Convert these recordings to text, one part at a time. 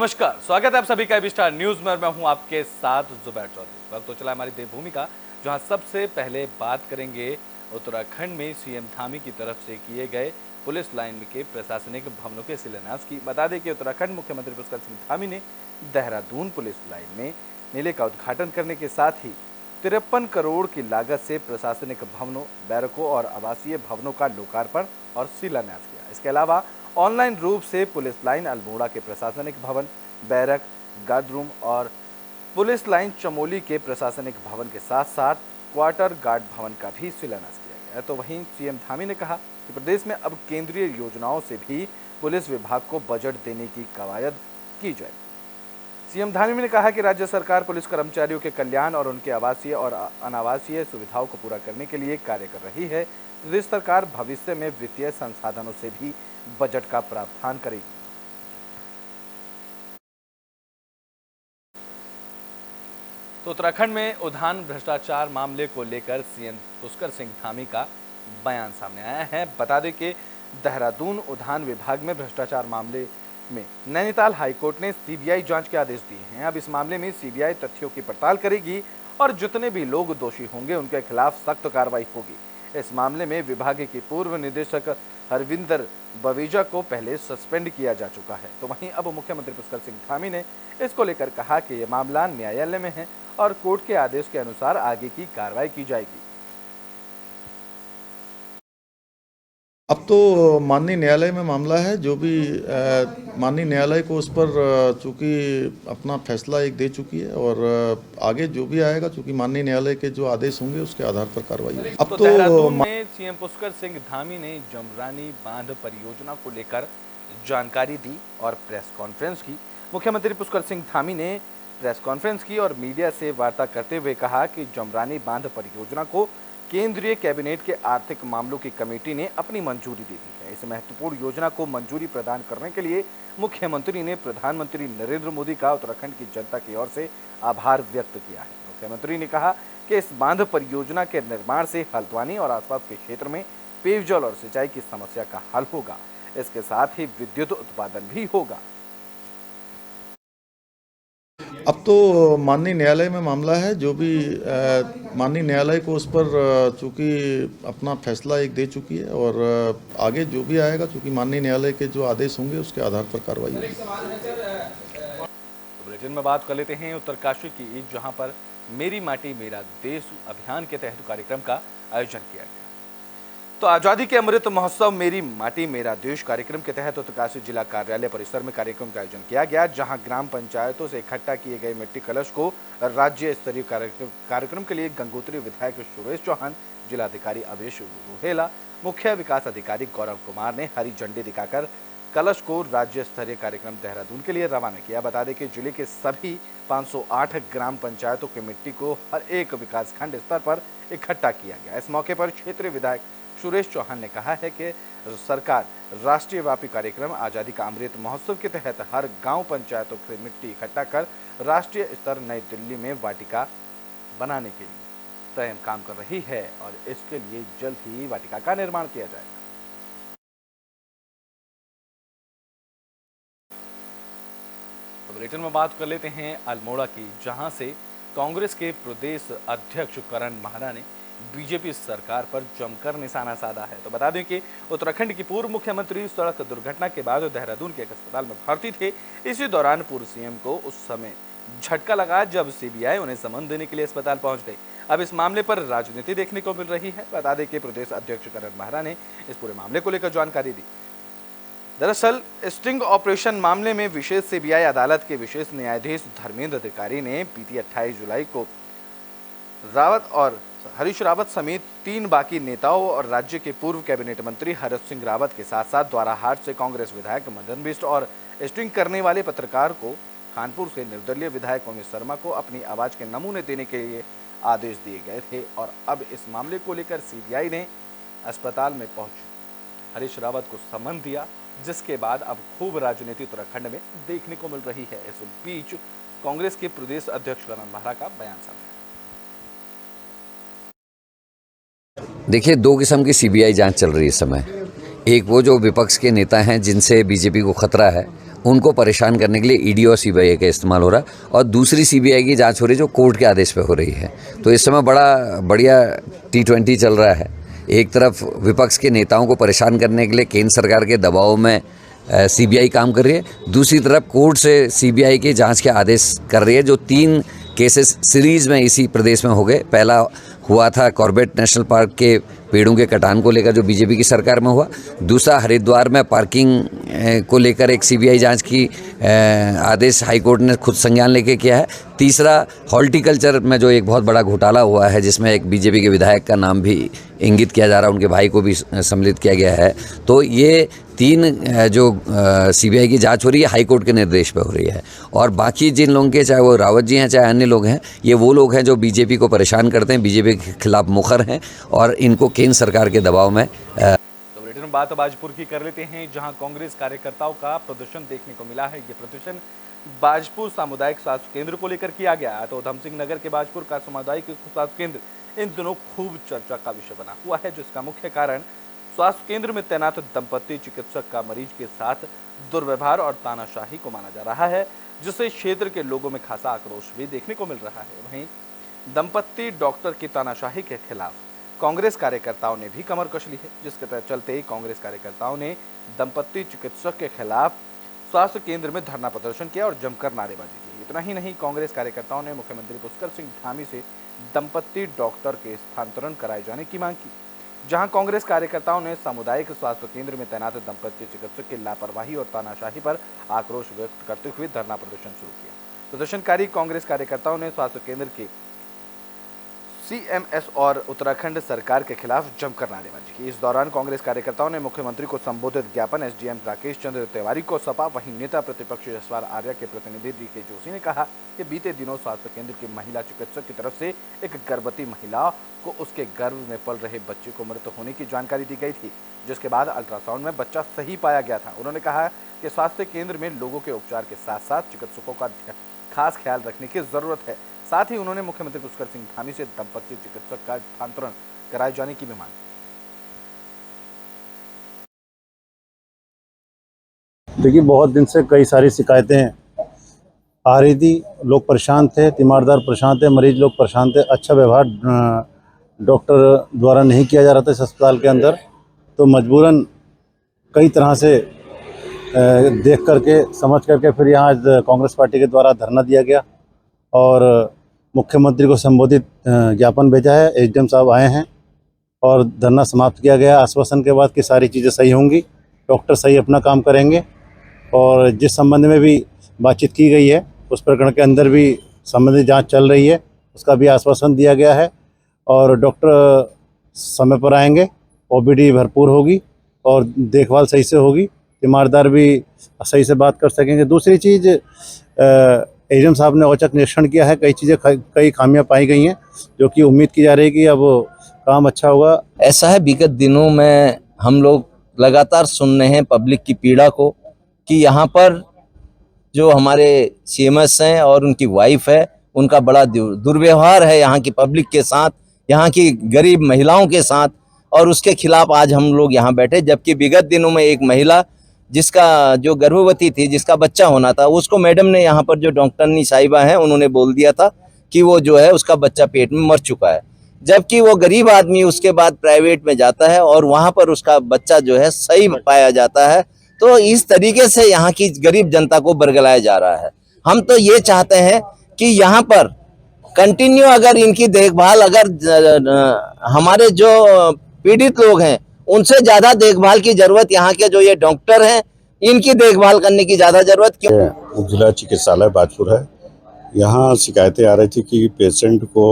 नमस्कार, स्वागत है आप सभी का एबी स्टार न्यूज में और मैं हूं आपके साथ जुबैर चौधरी। वक्त तो चला हमारी देवभूमि का, जहां सबसे पहले बात करेंगे उत्तराखंड में सीएम धामी की तरफ से किए गए पुलिस लाइन के प्रशासनिक भवनों के शिलान्यास की। बता दें कि उत्तराखंड मुख्यमंत्री पुष्कर सिंह धामी ने देहरादून पुलिस लाइन में मेले का उद्घाटन करने के साथ ही 53 करोड़ की लागत से प्रशासनिक भवनों, बैरकों और आवासीय भवनों का लोकार्पण और शिलान्यास किया। इसके अलावा ऑनलाइन रूप से पुलिस लाइन अल्मोड़ा के प्रशासनिक भवन, बैरक, गार्ड रूम और पुलिस लाइन चमोली के प्रशासनिक भवन के साथ साथ क्वार्टर गार्ड भवन का भी शिलान्यास किया गया। तो वहीं सीएम धामी ने कहा कि प्रदेश में अब केंद्रीय योजनाओं से भी पुलिस विभाग को बजट देने की कवायद की जाएगी। सीएम धामी ने कहा कि राज्य सरकार पुलिस कर्मचारियों के कल्याण और उनके आवासीय और अनावासीय सुविधाओं को पूरा करने के लिए कार्य कर रही है। प्रदेश सरकार भविष्य में वित्तीय संसाधनों से भी बजट का प्रावधान करेगी। तो उत्तराखंड में उद्यान भ्रष्टाचार मामले को लेकर सीएम पुष्कर सिंह धामी का बयान सामने आया है। बता दें कि देहरादून उद्यान विभाग में भ्रष्टाचार मामले में नैनीताल हाईकोर्ट ने सीबीआई जांच के आदेश दिए हैं। अब इस मामले में सीबीआई तथ्यों की पड़ताल करेगी और जितने भी लोग दोषी होंगे उनके खिलाफ सख्त कार्रवाई होगी। इस मामले में विभाग के पूर्व निदेशक हरविंदर बवेजा को पहले सस्पेंड किया जा चुका है। तो वहीं अब मुख्यमंत्री पुष्कर सिंह धामी ने इसको लेकर कहा कि यह मामला न्यायालय में है और कोर्ट के आदेश के अनुसार आगे की कार्रवाई की जाएगी। अब तो माननीय न्यायालय में मामला है, जो भी माननीय न्यायालय को उस पर चूंकि अपना फैसला एक दे चुकी है और आगे जो भी आएगा, चूंकि माननीय न्यायालय के जो आदेश होंगे उसके आधार पर कार्रवाई होगी। अब तो देहरादून में सीएम पुष्कर सिंह धामी ने जमरानी बांध परियोजना को लेकर जानकारी दी और प्रेस कॉन्फ्रेंस की। मुख्यमंत्री पुष्कर सिंह धामी ने प्रेस कॉन्फ्रेंस की और मीडिया से वार्ता करते हुए कहा कि जमरानी बांध परियोजना को केंद्रीय कैबिनेट के आर्थिक मामलों की कमेटी ने अपनी मंजूरी दे दी है। इस महत्वपूर्ण योजना को मंजूरी प्रदान करने के लिए मुख्यमंत्री ने प्रधानमंत्री नरेंद्र मोदी का उत्तराखंड की जनता की ओर से आभार व्यक्त किया है। मुख्यमंत्री ने कहा कि इस बांध परियोजना के निर्माण से हल्द्वानी और आसपास के क्षेत्र में पेयजल और सिंचाई की समस्या का हल होगा। इसके साथ ही विद्युत उत्पादन भी होगा। अब तो माननीय न्यायालय में मामला है, जो भी माननीय न्यायालय को उस पर चूंकि अपना फैसला एक दे चुकी है और आगे जो भी आएगा, चूंकि माननीय न्यायालय के जो आदेश होंगे उसके आधार पर कार्रवाई होगी। तो बुलेटिन में बात कर लेते हैं उत्तरकाशी की, जहां पर मेरी माटी मेरा देश अभियान के तहत कार्यक्रम का आयोजन किया गया। तो आजादी के अमृत महोत्सव मेरी माटी मेरा देश कार्यक्रम के तहत उत्तरकाशी जिला कार्यालय परिसर में कार्यक्रम का आयोजन किया गया, जहां ग्राम पंचायतों से इकट्ठा किए गए मिट्टी कलश को राज्य स्तरीय कार्यक्रम के लिए गंगोत्री विधायक सुरेश चौहान, जिलाधिकारी अवेश रोहेला, मुख्य विकास अधिकारी गौरव कुमार ने हरी झंडी दिखाकर कलश को राज्य स्तरीय कार्यक्रम देहरादून के लिए रवाना किया। बता दें कि जिले के सभी 508 ग्राम पंचायतों की मिट्टी को हर एक विकासखंड स्तर पर इकट्ठा किया गया। इस मौके पर क्षेत्रीय विधायक सुरेश चौहान ने कहा है कि सरकार राष्ट्रीय व्यापी कार्यक्रम आजादी का अमृत महोत्सव के तहत हर गांव पंचायतों से मिट्टी इकट्ठा कर राष्ट्रीय स्तर नई दिल्ली में वाटिका बनाने के लिए तय काम कर रही है और इसके लिए जल्द ही वाटिका का निर्माण किया जाएगा। तो बुलेटिन में बात कर लेते हैं अल्मोड़ा की, जहां से कांग्रेस के प्रदेश अध्यक्ष करण माहरा ने बीजेपी सरकार पर जमकर निशाना साधा है। तो बता दें कि उत्तराखंड की पूर्व मुख्यमंत्री सड़क दुर्घटना के बाद देहरादून के एक अस्पताल में भर्ती थे। इसी दौरान पूर्व सीएम को उस समय झटका लगा जब सीबीआई उन्हें समन देने के लिए अस्पताल पहुंच गई। अब इस मामले पर राजनीति देखने को मिल रही है। बता दें कि प्रदेश अध्यक्ष करण माहरा ने इस पूरे मामले को लेकर जानकारी दी। दरअसल स्टिंग ऑपरेशन मामले में विशेष सीबीआई अदालत के विशेष न्यायाधीश धर्मेंद्र अधिकारी ने बीती 28 जुलाई को रावत और हरीश रावत समेत 3 बाकी नेताओं और राज्य के पूर्व कैबिनेट मंत्री हरीश सिंह रावत के साथ साथ द्वाराहाट से कांग्रेस विधायक मदन बिष्ट और स्टिंग करने वाले पत्रकार को कानपुर से निर्दलीय विधायक उमेश शर्मा को अपनी आवाज के नमूने देने के लिए आदेश दिए गए थे। और अब इस मामले को लेकर सीबीआई ने अस्पताल में पहुंच हरीश रावत को समन दिया, जिसके बाद अब खूब राजनीति उत्तराखंड में देखने को मिल रही है। इस बीच कांग्रेस के प्रदेश अध्यक्ष करण माहरा का बयान सामने। देखिए, 2 किस्म की सीबीआई जांच चल रही है इस समय। एक वो जो विपक्ष के नेता हैं जिनसे बीजेपी को खतरा है, उनको परेशान करने के लिए ईडी और सीबीआई का इस्तेमाल हो रहा है, और दूसरी सीबीआई की जांच हो रही है जो कोर्ट के आदेश पे हो रही है। तो इस समय बड़ा बढ़िया T20 चल रहा है। एक तरफ विपक्ष के नेताओं को परेशान करने के लिए केंद्र सरकार के दबाव में सीबीआई काम कर रही है, दूसरी तरफ कोर्ट से सीबीआई के जांच के आदेश कर रही है। जो 3 केसेस सीरीज में इसी प्रदेश में हो गए। पहला हुआ था कॉर्बेट नेशनल पार्क के पेड़ों के कटान को लेकर, जो बीजेपी की सरकार में हुआ। दूसरा हरिद्वार में पार्किंग को लेकर एक सीबीआई जांच की आदेश हाईकोर्ट ने खुद संज्ञान लेके किया है। तीसरा हॉर्टिकल्चर में जो एक बहुत बड़ा घोटाला हुआ है, जिसमें एक बीजेपी के विधायक का नाम भी इंगित किया जा रहा है, उनके भाई को भी सम्मिलित किया गया है। तो ये 3 जो सीबीआई की जांच हो रही है हाईकोर्ट के निर्देश पर हो रही है। और बाकी जिन लोगों के, चाहे वो रावत जी हैं चाहे अन्य लोग हैं, ये वो लोग हैं जो बीजेपी को परेशान करते हैं, बीजेपी के खिलाफ मुखर हैं और इनको केंद्र सरकार के दबाव में। तो बुलेटिन में बात बाजपुर की कर लेते हैं, जहां कांग्रेस कार्यकर्ताओं का प्रदर्शन देखने को मिला है। ये प्रदर्शन बाजपुर सामुदायिक स्वास्थ्य केंद्र को लेकर किया गया। तो उधम सिंह नगर के बाजपुर का सामुदायिक स्वास्थ्य केंद्र इन दिनों खूब चर्चा का विषय बना हुआ है, जिसका मुख्य कारण स्वास्थ्य केंद्र में तैनात दंपति चिकित्सक का मरीज के साथ दुर्व्यवहार और तानाशाही को माना जा रहा है, जिससे क्षेत्र के लोगों में खासा आक्रोश भी देखने को मिल रहा है। वहीं दंपति डॉक्टर की तानाशाही के खिलाफ कांग्रेस कार्यकर्ताओं ने भी कमर कस ली है, जिसके चलते कांग्रेस कार्यकर्ताओं ने दंपति चिकित्सक के खिलाफ स्वास्थ्य केंद्र में धरना प्रदर्शन किया और जमकर नारेबाजी की। इतना ही नहीं, कांग्रेस कार्यकर्ताओं ने मुख्यमंत्री पुष्कर सिंह धामी से दंपति डॉक्टर के स्थानांतरण कराए जाने की मांग की। जहां कांग्रेस कार्यकर्ताओं ने सामुदायिक स्वास्थ्य केंद्र में तैनात दंपति चिकित्सक की लापरवाही और तानाशाही पर आक्रोश व्यक्त करते हुए धरना प्रदर्शन शुरू किया। प्रदर्शनकारी कांग्रेस कार्यकर्ताओं ने स्वास्थ्य केंद्र के CMS और उत्तराखंड सरकार के खिलाफ जमकर नारेबाजी की। इस दौरान कांग्रेस कार्यकर्ताओं ने मुख्यमंत्री को संबोधित ज्ञापन SDM राकेश चंद्र तिवारी को सौंपा। वहीं नेता प्रतिपक्ष जसपाल आर्या के प्रतिनिधि DK जोशी ने कहा कि बीते दिनों स्वास्थ्य केंद्र की महिला चिकित्सक की तरफ से एक गर्भवती महिला को उसके गर्भ में पल रहे बच्चे को मृत होने की जानकारी दी गई थी, जिसके बाद अल्ट्रासाउंड में बच्चा सही पाया गया था। उन्होंने कहा कि स्वास्थ्य केंद्र में लोगों के उपचार के साथ साथ चिकित्सकों का खास ख्याल रखने की जरूरत है। साथ ही उन्होंने मुख्यमंत्री पुष्कर सिंह धामी से दंपति चिकित्सक का स्थानांतरण कराए जाने की भी मांग की। देखिए, बहुत दिन से कई सारी शिकायतें आ रही थी। लोग परेशान थे, तीमारदार परेशान थे, मरीज लोग परेशान थे। अच्छा व्यवहार डॉक्टर द्वारा नहीं किया जा रहा था इस अस्पताल के अंदर। तो मजबूरन कई तरह से देख करके समझ करके फिर यहाँ कांग्रेस पार्टी के द्वारा धरना दिया गया और मुख्यमंत्री को संबोधित ज्ञापन भेजा है। SDM साहब आए हैं और धरना समाप्त किया गया आश्वासन के बाद कि सारी चीज़ें सही होंगी, डॉक्टर सही अपना काम करेंगे। और जिस संबंध में भी बातचीत की गई है उस प्रकरण के अंदर भी संबंधित जांच चल रही है, उसका भी आश्वासन दिया गया है। और डॉक्टर समय पर आएंगे, OPD भरपूर होगी और देखभाल सही से होगी, तीमारदार भी सही से बात कर सकेंगे। दूसरी चीज़, SDM साहब ने औचक निरीक्षण किया है, कई खामियां पाई गई हैं, जो कि उम्मीद की जा रही है कि अब काम अच्छा होगा। ऐसा है, विगत दिनों में हम लोग लगातार सुन रहे हैं पब्लिक की पीड़ा को कि यहाँ पर जो हमारे CMS हैं और उनकी वाइफ है, उनका बड़ा दुर्व्यवहार है यहाँ की पब्लिक के साथ, यहाँ की गरीब महिलाओं के साथ, और उसके खिलाफ आज हम लोग यहाँ बैठे। जबकि विगत दिनों में एक महिला जिसका जो गर्भवती थी, जिसका बच्चा होना था, उसको मैडम ने यहाँ पर जो डॉक्टरनी साहिबा हैं उन्होंने बोल दिया था कि वो जो है उसका बच्चा पेट में मर चुका है। जबकि वो गरीब आदमी उसके बाद प्राइवेट में जाता है और वहाँ पर उसका बच्चा जो है सही पाया जाता है। तो इस तरीके से यहाँ की गरीब जनता को बरगलाया जा रहा है। हम तो ये चाहते हैं कि यहाँ पर कंटिन्यू अगर इनकी देखभाल, अगर हमारे जो पीड़ित लोग हैं उनसे ज्यादा देखभाल की जरूरत यहाँ के जो ये डॉक्टर हैं इनकी देखभाल करने की ज्यादा जरूरत क्यों। जिला चिकित्सालय बाजपुर है। यहाँ शिकायतें आ रही थी कि पेशेंट को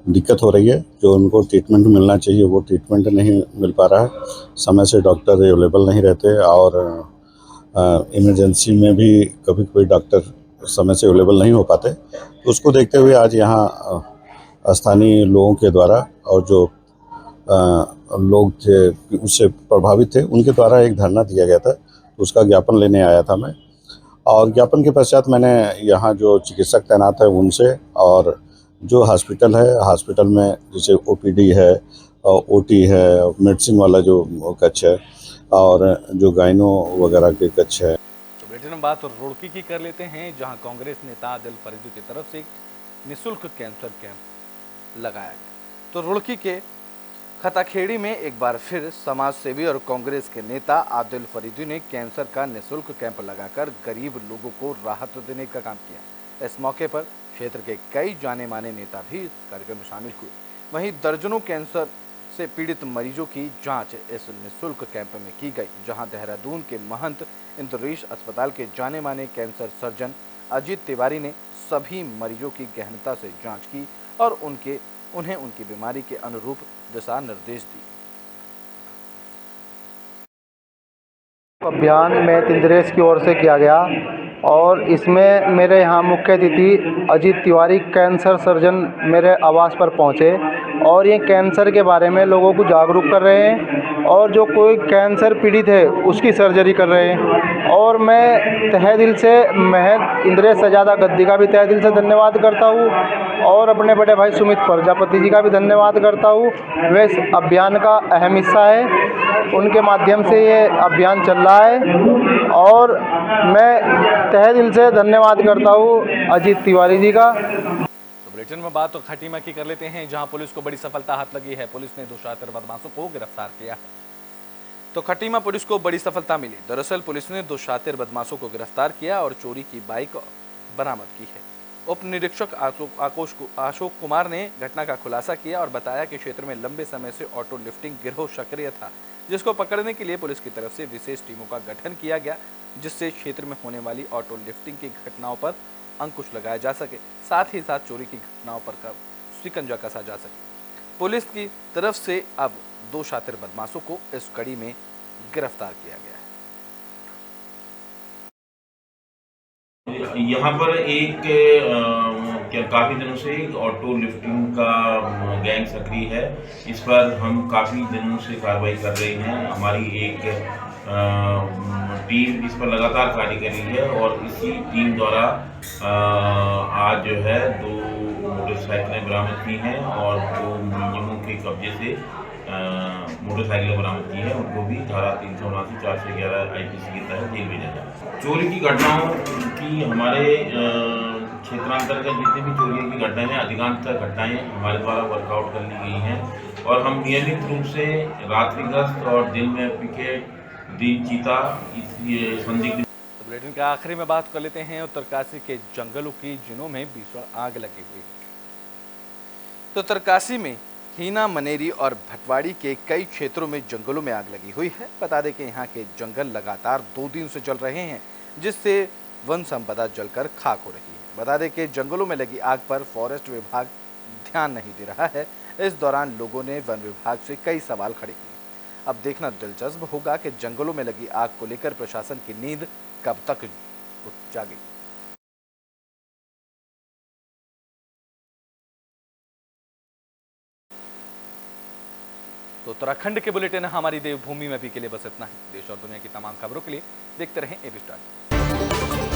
दिक्कत हो रही है, जो उनको ट्रीटमेंट मिलना चाहिए वो ट्रीटमेंट नहीं मिल पा रहा है, समय से डॉक्टर अवेलेबल नहीं रहते और इमरजेंसी में भी कभी कोई डॉक्टर समय से अवेलेबल नहीं हो पाते। तो उसको देखते हुए आज यहाँ स्थानीय लोगों के द्वारा और जो लोग थे उससे प्रभावित थे उनके द्वारा एक धरना दिया गया था, तो उसका ज्ञापन लेने आया था मैं। और ज्ञापन के पश्चात मैंने यहाँ जो चिकित्सक तैनात है उनसे और जो हॉस्पिटल है, हॉस्पिटल में जैसे OPD है, OT है, मेडिसिन वाला जो कक्ष है और जो गाइनो वगैरह के कक्ष है, बुलेटिन में बात रुड़की की कर लेते हैं, जहां कांग्रेस नेता आदिल फरीदी की तरफ से निःशुल्क कैंसर कैंप लगाया गया। तो रुड़की के खताखेड़ी में एक बार फिर समाज सेवी और कांग्रेस के नेता आदिल फरीदी ने कैंसर का निःशुल्क कैंप लगाकर गरीब लोगों को राहत देने का काम किया। इस मौके पर क्षेत्र के कई जाने माने नेता भी कार्यक्रम में शामिल हुए। वहीं दर्जनों कैंसर से पीड़ित मरीजों की जांच इस निःशुल्क कैंप में की गई, जहां देहरादून के महंत इंद्रेश अस्पताल के जाने माने कैंसर सर्जन अजीत तिवारी ने सभी मरीजों की गहनता से जांच की और उन्हें उनकी बीमारी के अनुरूप दिशा निर्देश दिए। अभियान में इंद्रेश की ओर से किया गया और इसमें मेरे यहाँ मुख्य अतिथि अजीत तिवारी कैंसर सर्जन मेरे आवास पर पहुँचे और ये कैंसर के बारे में लोगों को जागरूक कर रहे हैं और जो कोई कैंसर पीड़ित है उसकी सर्जरी कर रहे हैं। और मैं तहे दिल से महंत इंद्रेश सजादा गद्दी का भी तहे दिल से धन्यवाद करता हूँ और अपने बड़े भाई सुमित प्रजापति जी का भी धन्यवाद करता हूँ। वे इस अभियान का अहम हिस्सा है, उनके माध्यम से ये अभियान चल रहा है और मैं तहे दिल से धन्यवाद करता हूँ अजीत तिवारी जी का। तो बुलेटिन में बात तो खटीमा की कर लेते हैं, जहां पुलिस को बड़ी सफलता हाथ लगी है। पुलिस ने 2 शातिर बदमाशों को गिरफ्तार किया है। तो खटीमा पुलिस को बड़ी सफलता मिली। दरअसल पुलिस ने 2 शातिर बदमाशों को गिरफ्तार किया और चोरी की बाइक बरामद की है। उप निरीक्षक अशोक कुमार ने घटना का खुलासा किया और बताया कि क्षेत्र में लंबे समय से ऑटो लिफ्टिंग गिरोह सक्रिय था, जिसको पकड़ने के लिए पुलिस की तरफ से विशेष टीमों का गठन किया गया, जिससे क्षेत्र में होने वाली ऑटो लिफ्टिंग की घटनाओं पर अंकुश लगाया जा सके, साथ ही साथ चोरी की घटनाओं पर शिकंजा कसा जा सके। पुलिस की तरफ से अब 2 शातिर बदमाशों को इस कड़ी में गिरफ्तार किया गया है। यहाँ पर एक काफ़ी दिनों से एक ऑटो लिफ्टिंग का गैंग सक्रिय है। इस पर हम काफ़ी दिनों से कार्रवाई कर रहे हैं। हमारी एक टीम इस पर लगातार कार्य कर रही है और इसी टीम द्वारा आज जो है 2 मोटरसाइकिलें बरामद की हैं और 2 मुलजिमों के कब्जे से मोटरसाइकिलें बरामद की हैं। उनको भी धारा 379 411 IPC के तहत जेल भेजा जाए। चोरी की घटनाओं की हमारे क्षेत्रांतर्गत जितनी भी चोरी की घटनाएं हैं, अधिकांशतः घटनाएं हमारे द्वारा वर्कआउट कर ली गई हैं और हम नियमित रूप से रात्रि गश्त और दिन में पिकेट, दिन चीता, संदिग्ध। बुलेटिन के आखिरी में बात कर लेते हैं उत्तरकाशी के जंगलों की, जिनों में भीषण आग लगी हुई है। तो उत्तरकाशी में हीना, मनेरी और भटवाड़ी के कई क्षेत्रों में जंगलों में आग लगी हुई है। बता दें कि यहाँ के जंगल लगातार 2 दिन से जल रहे हैं, जिससे वन संपदा जलकर खाक हो रही है। बता दें कि जंगलों में लगी आग पर फॉरेस्ट विभाग ध्यान नहीं दे रहा है। इस दौरान लोगों ने वन विभाग से कई सवाल खड़े किए। अब देखना दिलचस्प होगा कि जंगलों में लगी आग को लेकर प्रशासन की नींद कब तक जागेगी। तो उत्तराखंड के बुलेटिन हमारी देवभूमि में भी के लिए बस इतना ही। देश और दुनिया की तमाम खबरों के लिए देखते रहें एबी स्टार।